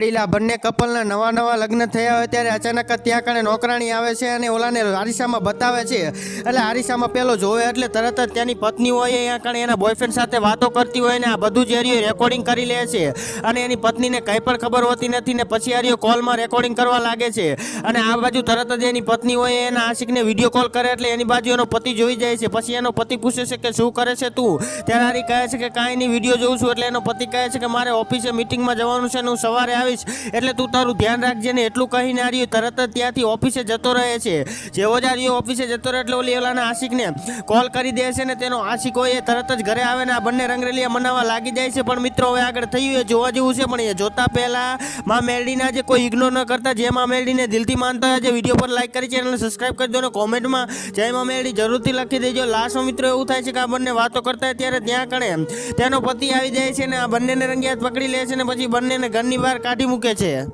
બંને કપલના નવા લગ્ન થયા હોય ત્યારે અચાનક જ ત્યાં કણે નોકરાણી આવે છે અને ઓલાને આરિશામાં બતાવે છે. એટલે આરિશામાં પેલો જોવે એટલે તરત જ ત્યાંની પત્ની હોય અહીંયા કણે એના બોયફ્રેન્ડ સાથે વાતો કરતી હોય ને આ બધું જ એરિયો રેકોર્ડિંગ કરી લે છે અને એની પત્નીને કંઈ પણ ખબર હોતી નથી ને પછી એરિયો કોલમાં રેકોર્ડિંગ કરવા લાગે છે અને આ બાજુ તરત જ એની પત્ની હોય એના આશિકને વિડીયો કોલ કરે એટલે એની બાજુ એનો પતિ જોઈ જાય છે. પછી એનો પતિ પૂછે છે કે શું કરે છે તું? ત્યારે આરી કહે છે કે કાંઈ નહીં વિડીયો જોઉં છું. એટલે એનો પતિ કહે છે કે મારે ઓફિસે મિટિંગમાં જવાનું છે ને હું સવારે આવીશ એટલે તું તારું ધ્યાન રાખજે ને એટલું કહીને આર્યો તરત જ ત્યાંથી ઓફિસે જતો રહે છે. જેવો જ આર્યો ઓફિસે જતો રહે એટલે ઓલાના આશિકને કોલ કરી દે છે ને તેનો આશિક હોય એ તરત જ ઘરે આવે ને આ બંને રંગરેલિયા મનાવવા લાગી જાય છે. પણ મિત્રો હવે આગળ થયું એ જોવા જેવું છે પણ એ જોતા પહેલા માં મેલડીના જે કોઈ ઇગ્નોર ન કરતા જે માં મેલડીને દિલથી માનતા હોય જે વિડીયો પર લાઈક કરી ચેનલને સબસ્ક્રાઇબ કરી દો ને કોમેન્ટમાં જય માં મેલડી જરૂરથી લખી દેજો. લાસ્ટમાં મિત્રો એવું થાય છે કે આ બંને વાતો કરતા હોય ત્યારે ત્યાં કણે તેનો પતિ આવી જાય છે ને આ બંનેને રંગિયાત પકડી લે છે ને પછી બંનેને ઘરની બહાર કાઢી મૂકે છે.